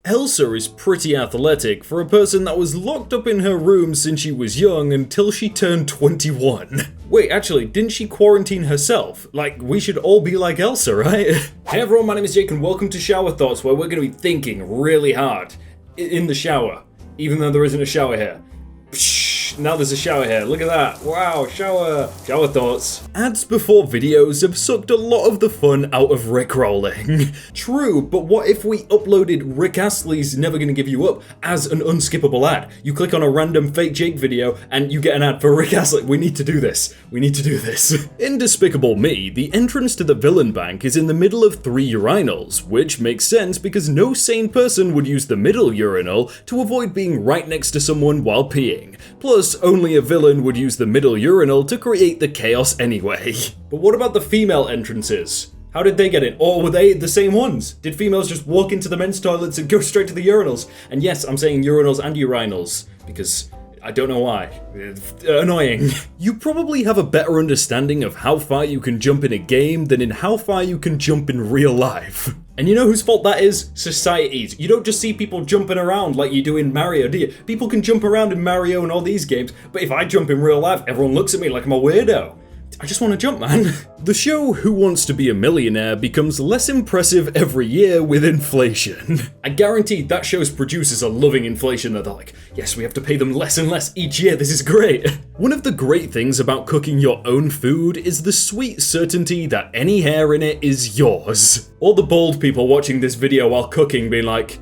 Elsa is pretty athletic for a person that was locked up in her room since she was young until she turned 21. Wait, actually, didn't she quarantine herself? Like, we should all be like Elsa, right? Hey everyone, my name is Jake and welcome to Shower Thoughts, where we're going to be thinking really hard in the shower, even though there isn't a shower here. Now there's a shower here, look at that, wow, shower thoughts. Ads before videos have sucked a lot of the fun out of Rickrolling. True, but what if we uploaded Rick Astley's Never Gonna Give You Up as an unskippable ad? You click on a random fake Jake video and you get an ad for Rick Astley. We need to do this. In Despicable Me, the entrance to the villain bank is in the middle of 3 urinals, which makes sense because no sane person would use the middle urinal to avoid being right next to someone while peeing. Plus, only a villain would use the middle urinal to create the chaos anyway. But what about the female entrances? How did they get in? Or were they the same ones? Did females just walk into the men's toilets and go straight to the urinals? And yes, I'm saying urinals and urinals, because I don't know why. It's annoying. You probably have a better understanding of how far you can jump in a game than in how far you can jump in real life. And you know whose fault that is? Society's. You don't just see people jumping around like you do in Mario, do you? People can jump around in Mario and all these games, but if I jump in real life, everyone looks at me like I'm a weirdo. I just want to jump, man. The show Who Wants to Be a Millionaire becomes less impressive every year with inflation. I guarantee that show's producers are loving inflation. They're like, yes, we have to pay them less and less each year. This is great. One of the great things about cooking your own food is the sweet certainty that any hair in it is yours. All the bald people watching this video while cooking being like,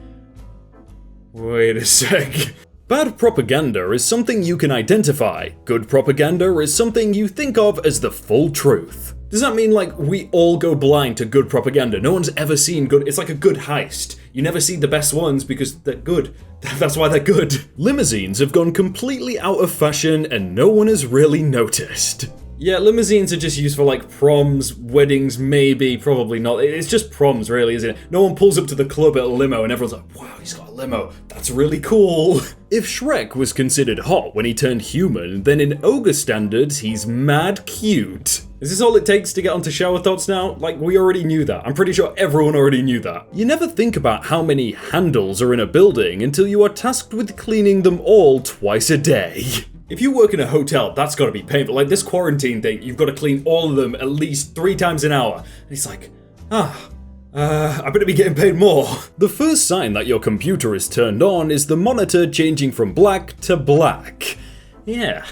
wait a sec. Bad propaganda is something you can identify. Good propaganda is something you think of as the full truth. Does that mean like we all go blind to good propaganda? No one's ever seen good. It's like a good heist. You never see the best ones because they're good. That's why they're good. Limousines have gone completely out of fashion and no one has really noticed. Yeah, limousines are just used for like proms, weddings, maybe, probably not. It's just proms really, isn't it? No one pulls up to the club at a limo and everyone's like, wow, he's got a limo. That's really cool. If Shrek was considered hot when he turned human, then in ogre standards, he's mad cute. Is this all it takes to get onto shower thoughts now? Like, we already knew that. I'm pretty sure everyone already knew that. You never think about how many handles are in a building until you are tasked with cleaning them all twice a day. If you work in a hotel, that's gotta be painful. Like this quarantine thing, you've got to clean all of them at least 3 times an hour. And it's like, I better be getting paid more. The first sign that your computer is turned on is the monitor changing from black to black. Yeah,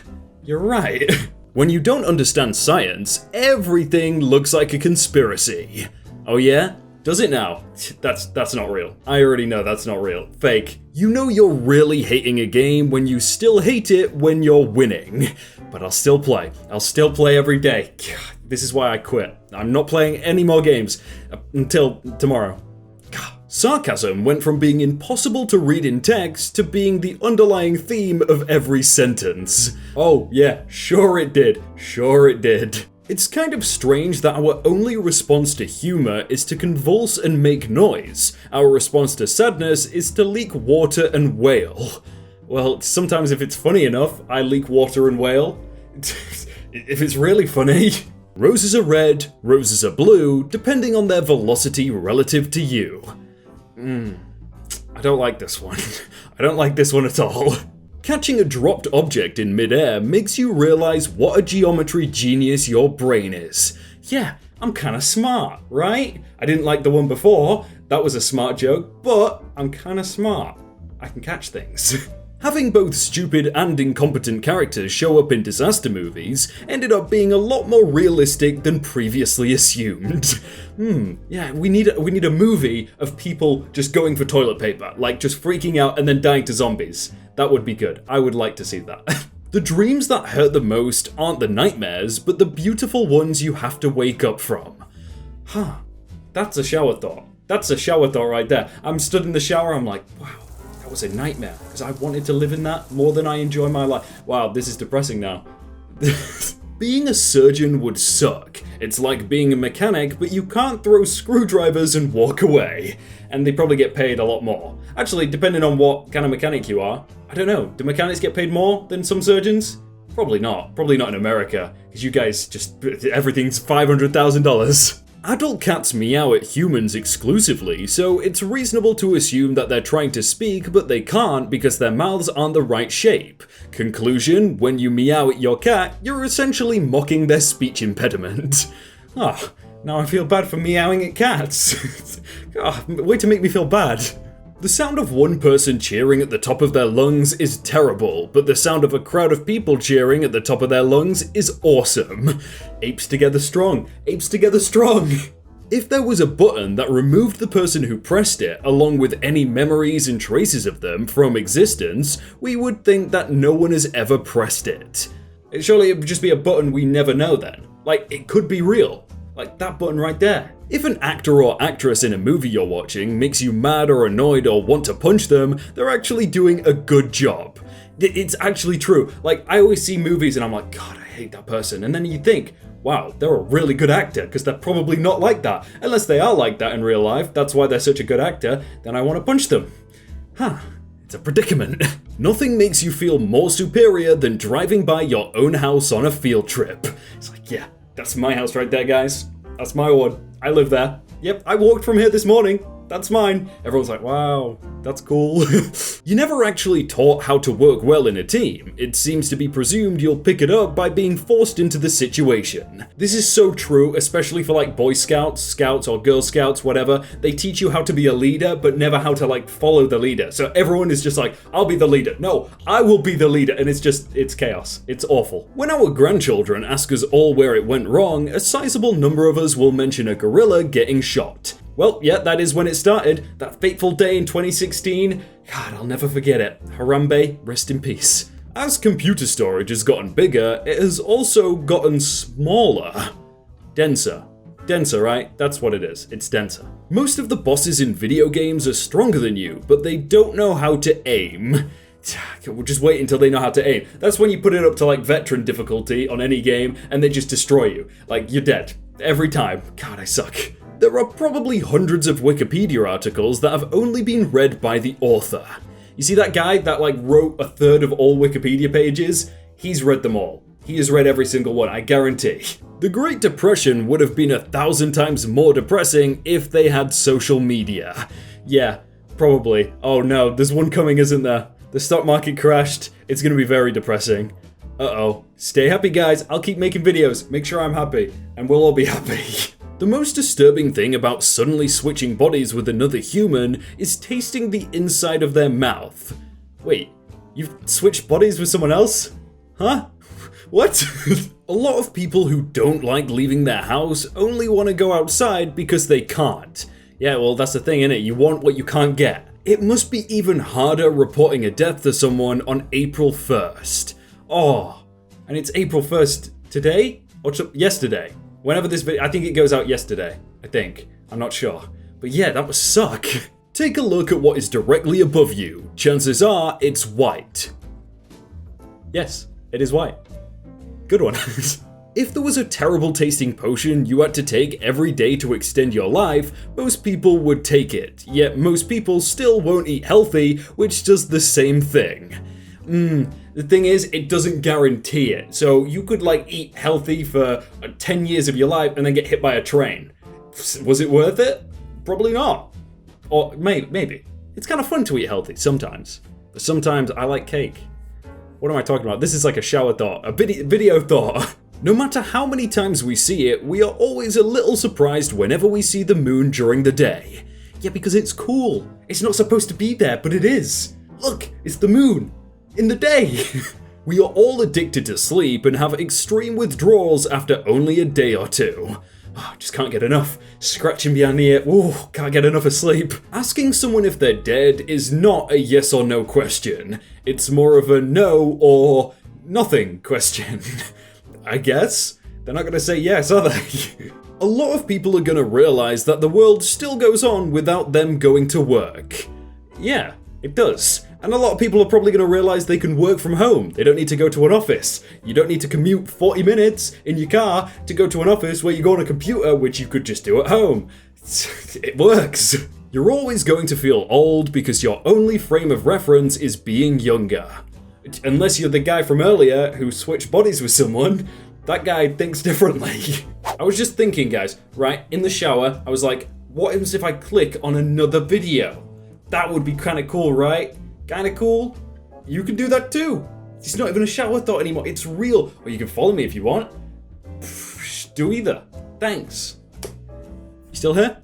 you're right. When you don't understand science, everything looks like a conspiracy. Oh yeah? Does it now? That's not real. I already know that's not real. Fake. You know you're really hating a game when you still hate it when you're winning. But I'll still play. I'll still play every day. God, this is why I quit. I'm not playing any more games until tomorrow. God. Sarcasm went from being impossible to read in text to being the underlying theme of every sentence. Oh yeah, sure it did. Sure it did. It's kind of strange that our only response to humor is to convulse and make noise. Our response to sadness is to leak water and wail. Well, sometimes if it's funny enough, I leak water and wail. If it's really funny. Roses are red, roses are blue, depending on their velocity relative to you. I don't like this one. I don't like this one at all. Catching a dropped object in midair makes you realize what a geometry genius your brain is. Yeah, I'm kinda smart, right? I didn't like the one before, that was a smart joke, but I'm kinda smart. I can catch things. Having both stupid and incompetent characters show up in disaster movies ended up being a lot more realistic than previously assumed. Yeah, we need a movie of people just going for toilet paper, like just freaking out and then dying to zombies. That would be good. I would like to see that. The dreams that hurt the most aren't the nightmares, but the beautiful ones you have to wake up from. That's a shower thought. That's a shower thought right there. I'm stood in the shower, I'm like, wow. That was a nightmare, because I wanted to live in that more than I enjoy my life. Wow, this is depressing now. Being a surgeon would suck. It's like being a mechanic, but you can't throw screwdrivers and walk away. And they probably get paid a lot more. Actually, depending on what kind of mechanic you are, I don't know, do mechanics get paid more than some surgeons? Probably not in America, because you guys just, everything's $500,000. Adult cats meow at humans exclusively, so it's reasonable to assume that they're trying to speak but they can't because their mouths aren't the right shape. Conclusion, when you meow at your cat, you're essentially mocking their speech impediment. Ah, now I feel bad for meowing at cats. Way to make me feel bad. The sound of one person cheering at the top of their lungs is terrible, but the sound of a crowd of people cheering at the top of their lungs is awesome. Apes together strong, apes together strong. If there was a button that removed the person who pressed it, along with any memories and traces of them from existence, we would think that no one has ever pressed it. Surely it would just be a button we never know then. Like, it could be real. Like that button right there. If an actor or actress in a movie you're watching makes you mad or annoyed or want to punch them, they're actually doing a good job. It's actually true. Like, I always see movies and I'm like, God, I hate that person. And then you think, wow, they're a really good actor, because they're probably not like that. Unless they are like that in real life, that's why they're such a good actor, then I want to punch them. It's a predicament. Nothing makes you feel more superior than driving by your own house on a field trip. It's like, yeah, that's my house right there, guys. That's my one. I live there. Yep, I walked from here this morning. That's mine. Everyone's like, wow, that's cool. You never actually taught how to work well in a team. It seems to be presumed you'll pick it up by being forced into the situation. This is so true, especially for like Boy Scouts, Scouts or Girl Scouts, whatever. They teach you how to be a leader, but never how to like follow the leader. So everyone is just like, I'll be the leader. No, I will be the leader. And it's chaos. It's awful. When our grandchildren ask us all where it went wrong, a sizable number of us will mention a gorilla getting shot. Well, yeah, that is when it started. That fateful day in 2016. God, I'll never forget it. Harambe, rest in peace. As computer storage has gotten bigger, it has also gotten smaller. Denser. Denser, right? That's what it is. It's denser. Most of the bosses in video games are stronger than you, but they don't know how to aim. We'll just wait until they know how to aim. That's when you put it up to like veteran difficulty on any game and they just destroy you. Like, you're dead. Every time. God, I suck. There are probably hundreds of Wikipedia articles that have only been read by the author. You see that guy that like wrote a third of all Wikipedia pages? He's read them all. He has read every single one, I guarantee. The Great Depression would have been 1,000 times more depressing if they had social media. Yeah, probably. Oh no, there's one coming, isn't there? The stock market crashed. It's gonna be very depressing. Uh-oh. Stay happy, guys. I'll keep making videos. Make sure I'm happy. And we'll all be happy. The most disturbing thing about suddenly switching bodies with another human is tasting the inside of their mouth. Wait, you've switched bodies with someone else? Huh? What? A lot of people who don't like leaving their house only want to go outside because they can't. Yeah, well, that's the thing, innit? You want what you can't get. It must be even harder reporting a death to someone on April 1st. Oh, and it's April 1st today? Or yesterday? Whenever this video, I think it goes out yesterday, I think. I'm not sure. But yeah, that would suck. Take a look at what is directly above you. Chances are it's white. Yes, it is white. Good one. If there was a terrible tasting potion you had to take every day to extend your life, most people would take it. Yet most people still won't eat healthy, which does the same thing. The thing is, it doesn't guarantee it. So you could like eat healthy for 10 years of your life and then get hit by a train. Was it worth it? Probably not. Or maybe. It's kind of fun to eat healthy sometimes. But sometimes I like cake. What am I talking about? This is like a shower thought, a video thought. No matter how many times we see it, we are always a little surprised whenever we see the moon during the day. Yeah, because it's cool. It's not supposed to be there, but it is. Look, it's the moon. In the day. We are all addicted to sleep and have extreme withdrawals after only a day or two. Just can't get enough. Scratching behind the ear. Ooh, can't get enough of sleep. Asking someone if they're dead is not a yes or no question. It's more of a no or nothing question. I guess. They're not gonna say yes, are they? A lot of people are gonna realize that the world still goes on without them going to work. Yeah, it does. And a lot of people are probably going to realize they can work from home. They don't need to go to an office. You don't need to commute 40 minutes in your car to go to an office where you go on a computer, which you could just do at home. It works. You're always going to feel old because your only frame of reference is being younger. Unless you're the guy from earlier who switched bodies with someone. That guy thinks differently. I was just thinking, guys, right, in the shower, I was like, what happens if I click on another video? That would be kind of cool, right? Kind of cool. You can do that too. It's not even a shower thought anymore. It's real. Or you can follow me if you want. Do either. Thanks. You still here?